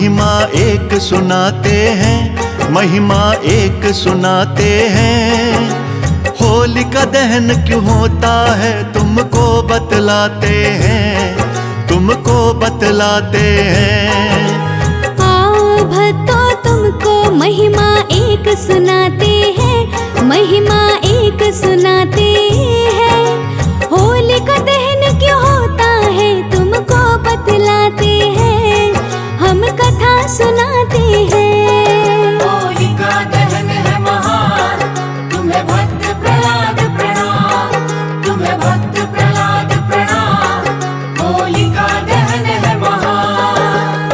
महिमा एक सुनाते हैं, महिमा एक सुनाते हैं। होलिका दहन क्यों होता है तुमको बतलाते हैं, तुमको बतलाते हैं। आओ भक्तों तुमको महिमा एक सुनाते हैं, महिमा एक सुनाते हैं। होलिका दहन क्यों होता है तुमको बतलाते हैं, हम कथा सुनाते हैं। होलिका दहन है महान, तुम्हें भक्त प्रहलाद प्रणाम, तुम्हें भक्त प्रहलाद प्रणाम। होलिका दहन है महान।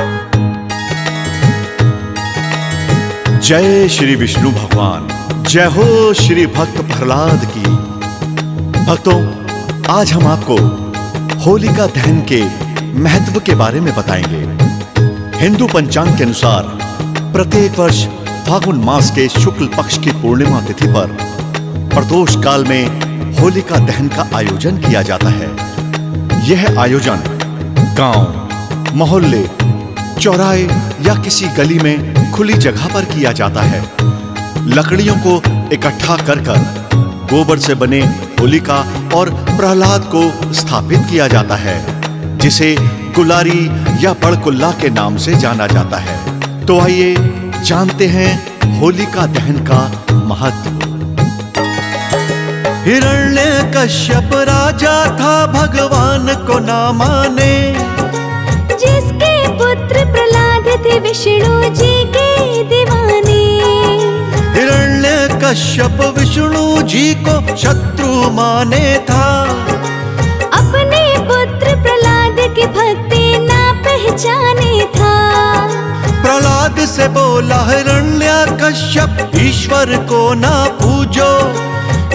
जय श्री विष्णु भगवान, जय हो श्री भक्त प्रहलाद की। भक्तों, आज हम आपको होलिका दहन के महत्व के बारे में बताएंगे। हिंदू पंचांग के अनुसार प्रत्येक वर्ष फागुन मास के शुक्ल पक्ष की पूर्णिमा तिथि पर प्रदोष काल में होलिका दहन का आयोजन किया जाता है। यह आयोजन गांव, मोहल्ले, चौराहे या किसी गली में खुली जगह पर किया जाता है। लकड़ियों को इकट्ठा कर गोबर से बने होलिका और प्रहलाद को स्थापित किया जाता है, जिसे गुलारी या बड़कुल्ला के नाम से जाना जाता है। तो आइए जानते हैं होलिका दहन का महत्व। हिरण्यकश्यप राजा था भगवान को ना माने, जिसके पुत्र प्रहलाद थे विष्णु जी के दीवाने। हिरण्यकश्यप विष्णु जी को शत्रु माने था, अपने पुत्र प्रहलाद की भक्ति ना पहचाने था। प्रहलाद से बोला हिरण्यकश्यप, ईश्वर को ना पूजो,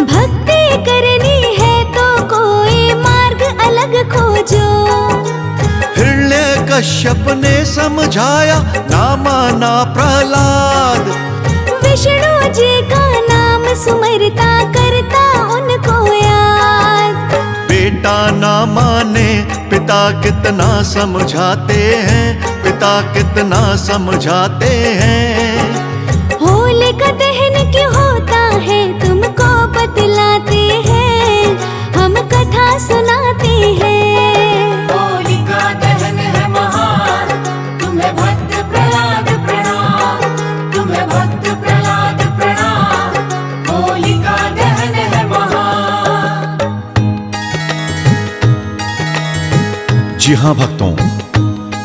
भक्ति करनी है तो कोई मार्ग अलग खोजो। हिरण्यकश्यप ने समझाया, ना माना प्रहलाद, विष्णु जी का नाम सुमरता करता उनको याद। बेटा ना माने पिता कितना समझाते हैं, पिता कितना समझाते हैं। होलिका दहन क्यों होता है तुमको बतलाते हैं, हम कथा सुनाते हैं। होलिका दहन है महान, तुम्हें भक्त प्रहलाद प्रणाम, तुम्हें भक्त प्रहलाद प्रणाम। होलिका दहन है महान। जी हाँ भक्तों,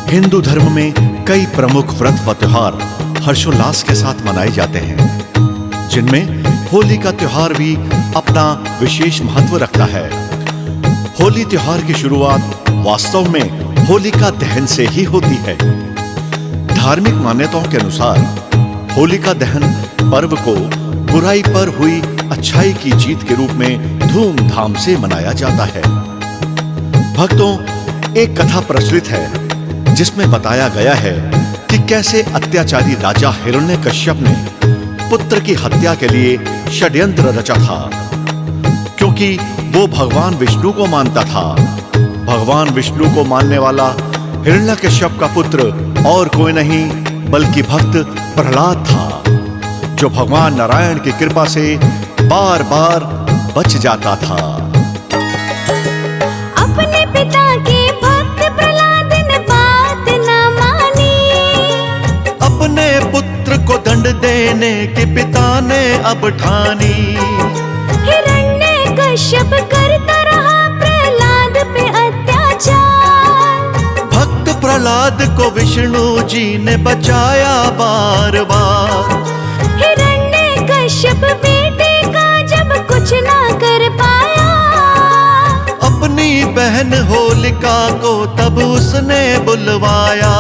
हिंदू धर्म में कई प्रमुख व्रत व त्योहार हर्षोल्लास के साथ मनाए जाते हैं, जिनमें होली का त्योहार भी अपना विशेष महत्व रखता है। होली त्योहार की शुरुआत वास्तव में होलिका दहन से ही होती है। धार्मिक मान्यताओं के अनुसार होलिका दहन पर्व को बुराई पर हुई अच्छाई की जीत के रूप में धूमधाम से मनाया जाता है। भक्तों, एक कथा प्रचलित है जिसमें बताया गया है कि कैसे अत्याचारी राजा हिरण्यकश्यप ने पुत्र की हत्या के लिए षड्यंत्र रचा था, क्योंकि वो भगवान विष्णु को मानता था। भगवान विष्णु को मानने वाला हिरण्यकश्यप का पुत्र और कोई नहीं बल्कि भक्त प्रहलाद था, जो भगवान नारायण की कृपा से बार बार बच जाता था। अपने पिता के भक्त प्रहलाद ने बात न मानी, अपने पुत्र को दंड देने के पिता ने अब ठानी। हिरण्यकश्यप करता रहा प्रहलाद पे अत्याचार, भक्त प्रहलाद को विष्णु जी ने बचाया बार बार। हिरण्यकश्यप बेटे का जब कुछ ना कर पाया, अपनी बहन होलिका को तब उसने बुलवाया।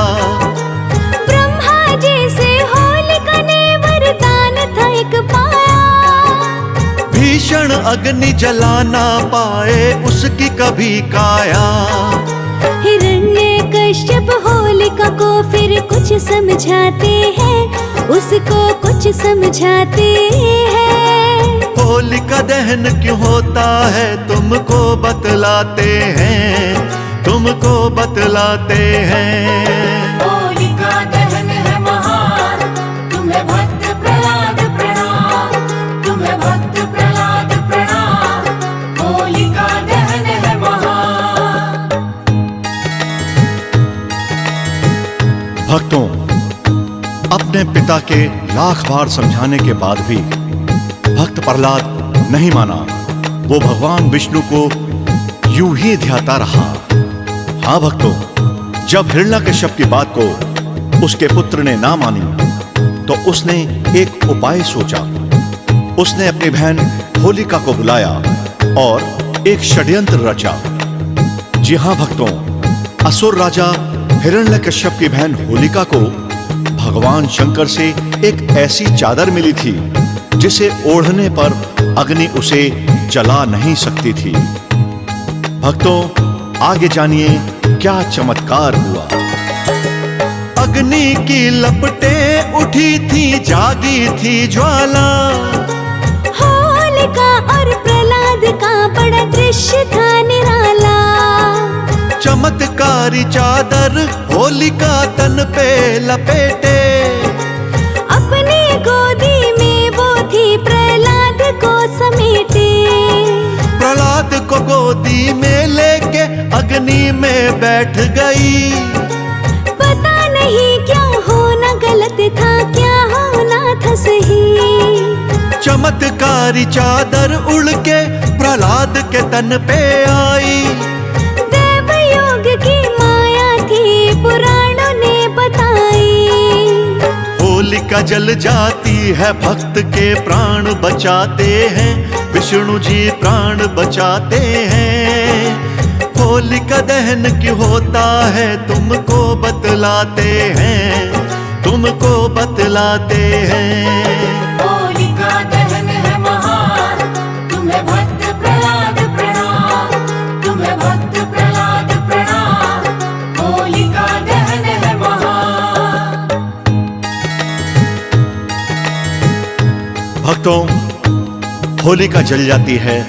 ब्रह्मा जी से होलिका ने वरदान था एक पाया, भीषण अग्नि जला ना पाए उसकी कभी काया। हिरण्यकश्यप होलिका को फिर कुछ समझाते हैं, उसको कुछ समझाते हैं। होलिका दहन क्यों होता है तुमको बतलाते हैं, तुमको बतलाते हैं। होलिका दहन अपने पिता के लाख बार समझाने के बाद भी भक्त प्रहलाद नहीं माना। वो भगवान विष्णु को यूं ही ध्याता रहा। हाँ भक्तों, जब हिरण्यकश्यप की बात को उसके पुत्र ने ना मानी तो उसने एक उपाय सोचा। उसने अपनी बहन होलिका को बुलाया और एक षड्यंत्र रचा। जी हाँ भक्तों, असुर राजा हिरण्यकश्यप की बहन होलिका को भगवान शंकर से एक ऐसी चादर मिली थी जिसे ओढ़ने पर अग्नि उसे जला नहीं सकती थी। भक्तों, आगे जानिए क्या चमत्कार हुआ। अग्नि की लपटें उठी थी, जागी थी ज्वाला। होलिका और प्रहलाद का बड़ा दृश्य था निराला। चमत्कारी चादर होलिका तन पे लपेटे। अपनी गोदी में वो थी, प्रहलाद को समेटे। प्रहलाद को गोदी में लेके अग्नि में बैठ गई। पता नहीं क्या होना गलत था, क्या होना था सही। चमत्कारी चादर उड़ के प्रहलाद के तन पे आई। देवयोग की माया थी, पुराणों ने बताई। होलिका जल जाती है, भक्त के प्राण बचाते हैं। विष्णु जी प्राण बचाते हैं। होलिका दहन क्यों होता है, तुमको बतलाते हैं, तुमको बतलाते हैं। होलिका दहन है महान, तुम्हें भक्त प्रहलाद प्रणाम, तुम्हें भक्त प्रहलाद प्रणाम। होलिका दहन है महान। भक्तों, होलिका जल जाती है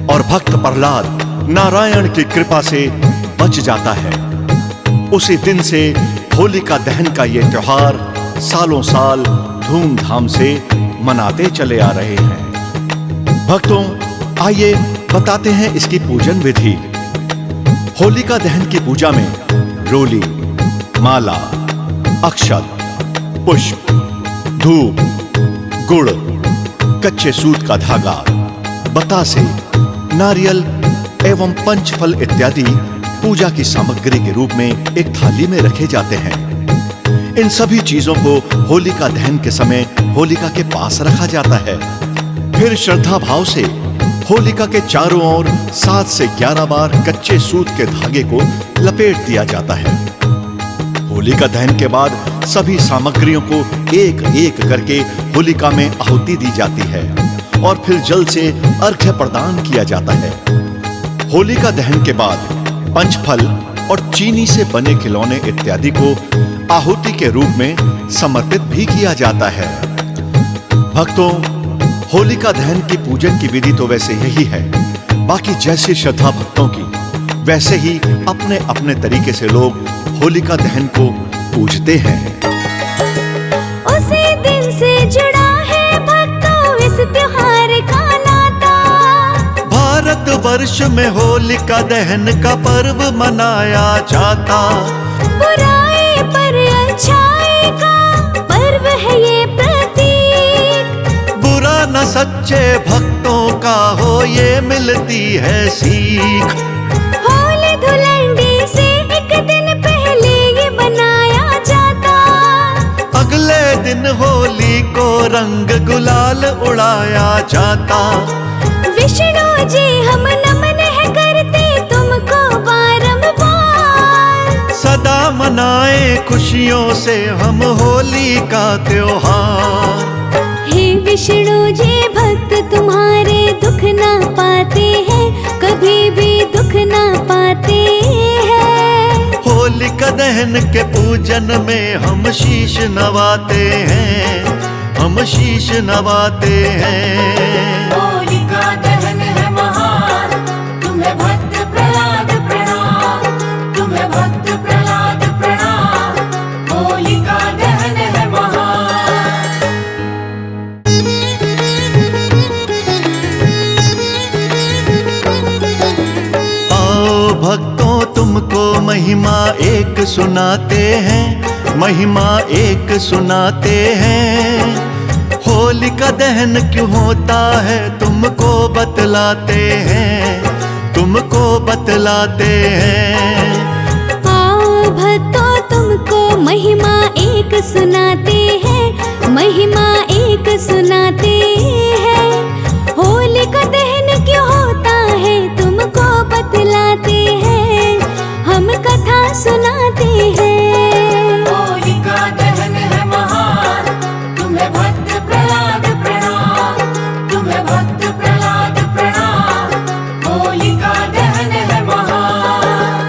और भक्त प्रहलाद नारायण की कृपा से बच जाता है। उसी दिन से होलिका दहन का ये त्योहार सालों साल धूमधाम से मनाते चले आ रहे हैं। भक्तों, आइए बताते हैं इसकी पूजन विधि। होलिका दहन की पूजा में रोली, माला, अक्षत, पुष्प, धूप, गुड़, कच्चे सूत का धागा, बतासे, नारियल एवं पंचफल इत्यादि पूजा की सामग्री के रूप में एक थाली में रखे जाते हैं। इन सभी चीजों को होलिका दहन के समय होलिका के पास रखा जाता है। फिर श्रद्धा भाव से होलिका के चारों ओर 7 से 11 बार कच्चे सूत के धागे को लपेट दिया जाता है। होलिका दहन के बाद सभी सामग्रियों को एक एक करके होलिका में आहुति दी जाती है और फिर जल से अर्घ्य प्रदान किया जाता है। होलिका दहन के बाद पंचफल और चीनी से बने खिलौने इत्यादि को आहुति के रूप में समर्पित भी किया जाता है। भक्तों, होलिका दहन की पूजन की विधि तो वैसे यही है। बाकी जैसी श्रद्धा भक्तों की, वैसे ही अपने अपने तरीके से लोग होलिका दहन को पूजते हैं। उसी दिन से जुड़ा है भक्तों इस त्योहार का नाता। भारत वर्ष में होलिका दहन का पर्व मनाया जाता। बुराई पर अच्छाई का पर्व है ये प्रतीक। बुरा न सच्चे भक्तों का हो, ये मिलती है सीख। होली धुलंडी से एक दिन पहले ये बनाया जाता। अगले दिन होली को रंग गुलाल उड़ाया जाता। विष्णु जी हम नमन है करते तुमको बारंबार। सदा मनाए खुशियों से हम होली का त्योहार। हे विष्णु जी भक्त तुम्हारे दुख ना पाते हैं, कभी भी दुख ना पाते हैं। होलिका दहन के पूजन में हम शीश नवाते हैं, हम शीश नवाते हैं। होलिका दहन है महान, तुम्हें भक्त प्रहलाद प्रणाम, तुम्हें भक्त प्रहलाद प्रणाम। होलिका दहन है महान। आओ भक्तों, तुमको महिमा एक सुनाते हैं। महिमा एक सुनाते हैं। होलिका दहन क्यों होता है तुमको बतलाते हैं, तुमको बतलाते हैं। आओ भक्तों तुमको महिमा एक सुनाते हैं, महिमा एक सुनाते हैं। होलिका दहन क्यों होता है तुमको बतलाते हैं, हम कथा सुनाते हैं। होलिका दहन है महान, तुम्हें भक्त प्रहलाद प्रणाम, तुम्हें भक्त प्रहलाद प्रणाम। होलिका दहन है महान।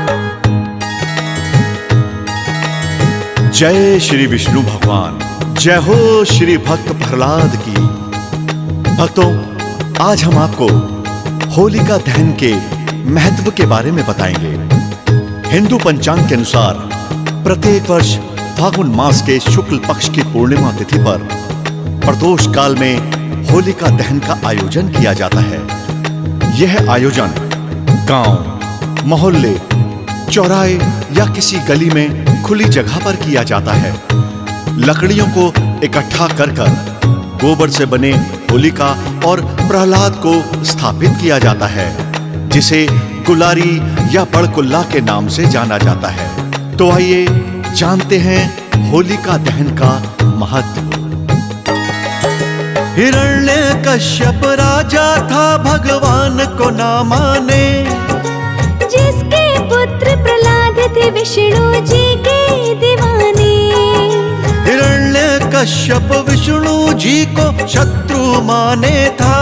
जय श्री विष्णु भगवान, जय हो श्री भक्त प्रहलाद की। भक्तों, आज हम आपको होलिका दहन के महत्व के बारे में बताएंगे। हिंदू पंचांग के अनुसार प्रत्येक वर्ष फागुन मास के शुक्ल पक्ष की पूर्णिमा तिथि पर प्रदोष काल में होलिका दहन का आयोजन किया जाता है। यह आयोजन गांव, मोहल्ले, चौराहे या किसी गली में खुली जगह पर किया जाता है। लकड़ियों को इकट्ठा कर गोबर से बने होलिका और प्रहलाद को स्थापित किया जाता है, जिसे गुलारी या बड़कुल्ला के नाम से जाना जाता है। तो आइए जानते हैं होलिका दहन का महत्व। हिरण्यकश्यप राजा था, भगवान को ना माने, जिसके पुत्र प्रहलाद थे विष्णु जी के दीवाने। हिरण्यकश्यप विष्णु जी को शत्रु माने था,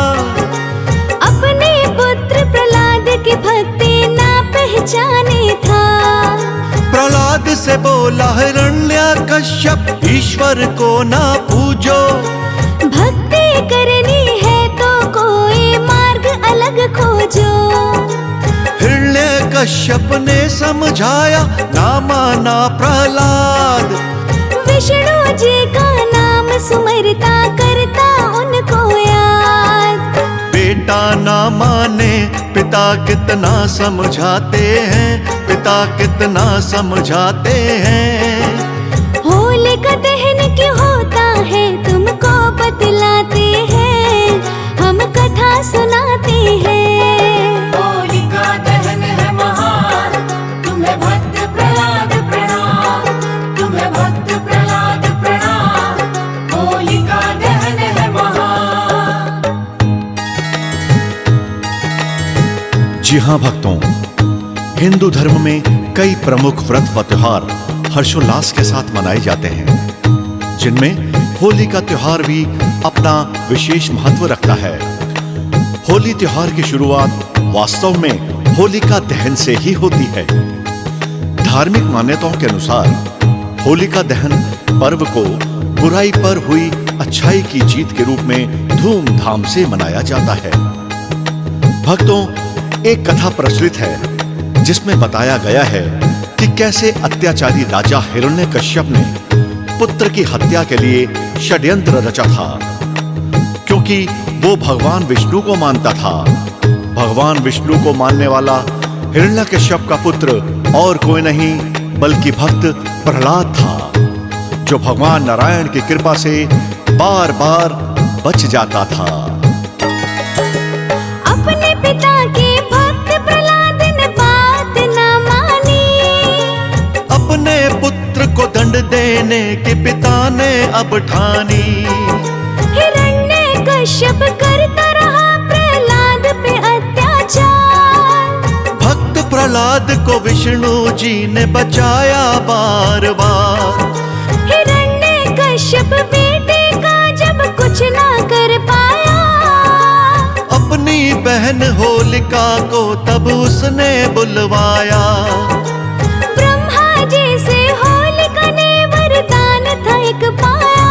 अपने पुत्र प्रहलाद की भक्ति ना पहचाने था। प्रहलाद से बोला हिरण्यकश्यप, ईश्वर को ना पूजो, भक्ति करनी है तो कोई मार्ग अलग खोजो। हिरण्यकश्यप ने समझाया, ना माना प्रहलाद, विष्णु जी का नाम सुमरता करता उनको याद। बेटा ना माने, पिता कितना समझाते हैं, पिता कितना समझाते हैं। होलिका दहन क्यों होता है तुमको बतलाते हैं, हम कथा सुनाते हैं। होलिका दहन है महान, तुम्हें भक्त प्रहलाद प्रणाम, तुम्हें भक्त प्रहलाद प्रणाम। होलिका दहन है महान। जी हाँ भक्तों, हिंदू धर्म में कई प्रमुख व्रत व त्योहार हर्षोल्लास के साथ मनाए जाते हैं, जिनमें होली का त्योहार भी अपना विशेष महत्व रखता है। होली त्योहार की शुरुआत वास्तव में होलिका दहन से ही होती है। धार्मिक मान्यताओं के अनुसार होलिका दहन पर्व को बुराई पर हुई अच्छाई की जीत के रूप में धूमधाम से मनाया जाता है। भक्तों, एक कथा प्रचलित है जिसमें बताया गया है कि कैसे अत्याचारी राजा हिरण्यकश्यप ने पुत्र की हत्या के लिए षड्यंत्र रचा था। क्योंकि वो भगवान विष्णु को मानता था। भगवान विष्णु को मानने वाला हिरण्यकश्यप का पुत्र और कोई नहीं बल्कि भक्त प्रहलाद था, जो भगवान नारायण की कृपा से बार बार बच जाता था। अपने पिता के भक्त प्रहलाद ने बात न मानी, अपने पुत्र को दंड देने के पिता ने अब ठानी। हिरण्यकश्यप करता रहा प्रहलाद पे अत्याचार, भक्त प्रहलाद को विष्णु जी ने बचाया बार बार। हिरण्यकश्यप बेटे का जब कुछ ना कर पाया, अपनी बहन होलिका को तब उसने बुलवाया। ब्रह्मा जी से होलिका ने वरदान था एक पाया,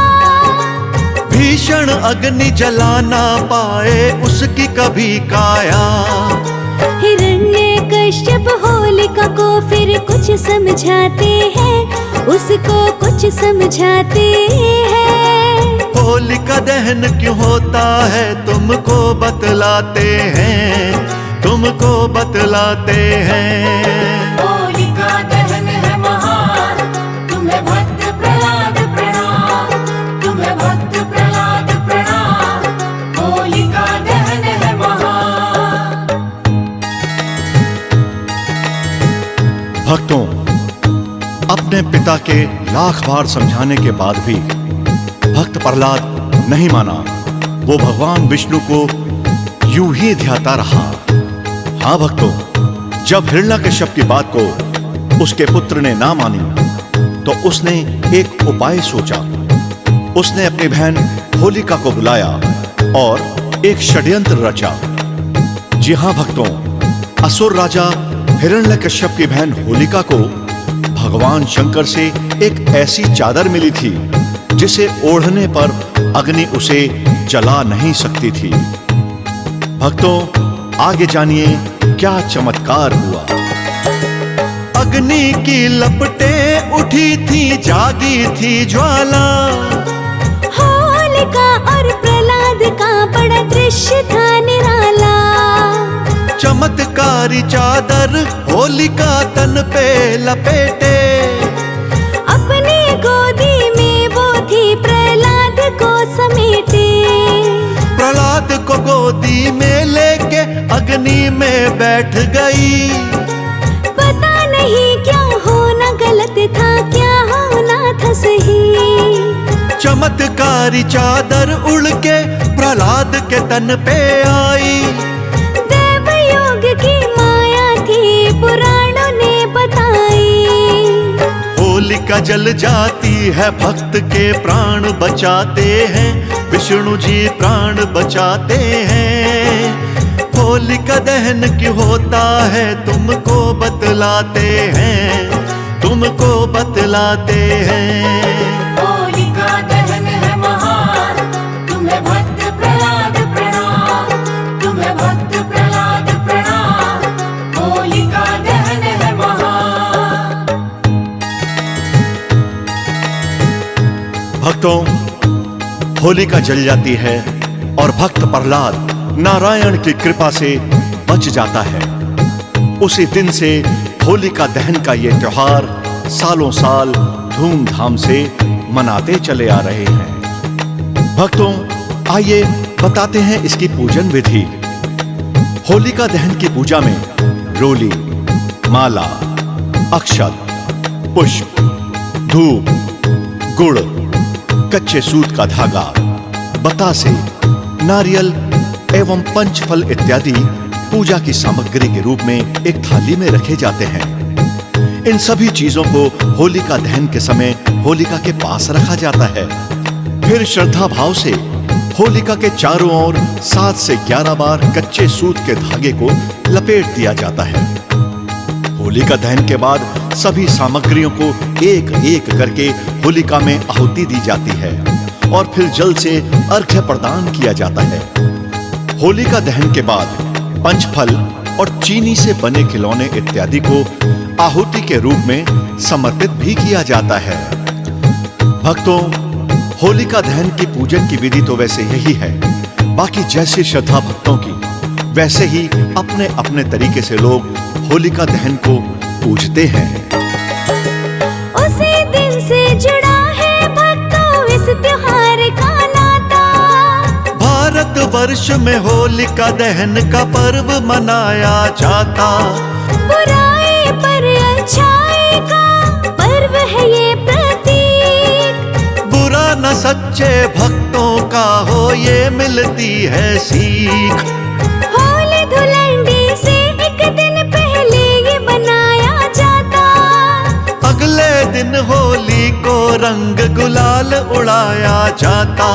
भीषण अग्नि जला ना पाए उसकी कभी काया। हिरण्यकश्यप होलिका को फिर कुछ समझाते हैं, उसको कुछ समझाते हैं। होलिका दहन क्यों होता है तुमको बतलाते हैं, तुमको बतलाते हैं। होलिका दहन है महान, तुम्हें भक्त भक्तों, अपने पिता के लाख बार समझाने के बाद भी भक्त प्रहलाद नहीं माना। वो भगवान विष्णु को यूं ही ध्याता रहा। हाँ भक्तों, जब हिरण्यकश्यप की बात को उसके पुत्र ने ना मानी तो उसने एक उपाय सोचा। उसने अपनी बहन होलिका को बुलाया और एक षड्यंत्र रचा। जी हाँ भक्तों, असुर राजा हिरण्यकश्यप की बहन होलिका को भगवान शंकर से एक ऐसी चादर मिली थी जिसे ओढ़ने पर अग्नि उसे जला नहीं सकती थी। भक्तों, आगे जानिए क्या चमत्कार हुआ। अग्नि की लपटें उठी थी, जागी थी ज्वाला। होलिका और प्रहलाद का बड़ा दृश्य था निराला। चमत्कारी चादर होलिका तन पे लपेटे। अपनी गोदी में वो थी, प्रहलाद को समेटे। प्रहलाद को गोदी में लेके अग्नि में बैठ गई। पता नहीं क्या होना गलत था, क्या होना था सही। चमत्कारी चादर उड़ के प्रहलाद के तन पे आई। देवयोग की माया थी, पुराणों ने बताई। होलिका जल जाती है, भक्त के प्राण बचाते हैं। विष्णु जी प्राण बचाते हैं। होलिका दहन क्यों होता है, तुमको बतलाते हैं, तुमको बतलाते हैं। होलिका दहन है महान, तुम्हें भक्त प्रहलाद प्रणाम, तुम्हें भक्त प्रहलाद प्रणाम। होलिका दहन है महान। भक्तों, होलिका जल जाती है और भक्त प्रहलाद नारायण की कृपा से बच जाता है। उसी दिन से होलिका दहन का ये त्योहार सालों साल धूमधाम से मनाते चले आ रहे हैं। भक्तों, आइए बताते हैं इसकी पूजन विधि। होलिका दहन की पूजा में रोली, माला, अक्षत, पुष्प, धूप, गुड़, कच्चे सूत का धागा, बतासे, नारियल एवं पंचफल इत्यादि पूजा की सामग्री के रूप में एक थाली में रखे जाते हैं। इन सभी चीजों को होलिका दहन के समय होलिका के पास रखा जाता है। फिर श्रद्धा भाव से होलिका के चारों ओर 7 से 11 बार कच्चे सूत के धागे को लपेट दिया जाता है। होलिका दहन के बाद सभी सामग्रियों को एक एक करके होलिका में आहुति दी जाती है और फिर जल से अर्घ्य प्रदान किया जाता है। होलिका दहन के बाद पंचफल और चीनी से बने खिलौने इत्यादि को आहुति के रूप में समर्पित भी किया जाता है। भक्तों, होलिका दहन की पूजन की विधि तो वैसे यही है। बाकी जैसी श्रद्धा भक्तों की, वैसे ही अपने अपने तरीके से लोग होलिका दहन को पूजते हैं। उसी दिन से जुड़ा है भक्तों इस त्योहार का नाता। भारत वर्ष में होलिका दहन का पर्व मनाया जाता। बुराई पर अच्छाई का पर्व है ये प्रतीक। बुरा न सच्चे भक्तों का हो, ये मिलती है सीख। होली धुलंडी से एक दिन पहले ये बनाया जाता। अगले दिन होली को रंग गुलाल उड़ाया जाता।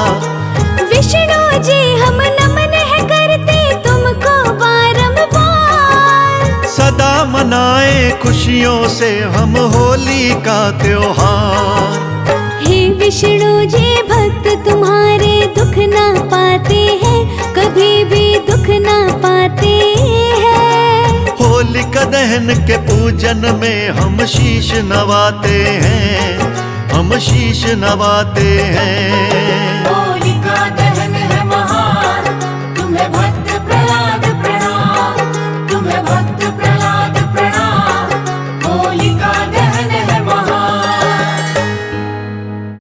विष्णु जी हम नमन है करते तुमको बारंबार। सदा मनाए खुशियों से हम होली का त्योहार। हे विष्णु जी भक्त तुम्हारे दुख ना पाते हैं, कभी भी दुख ना पाते हैं। होलिका दहन के पूजन में हम शीश नवाते हैं, हम शीश नवाते हैं।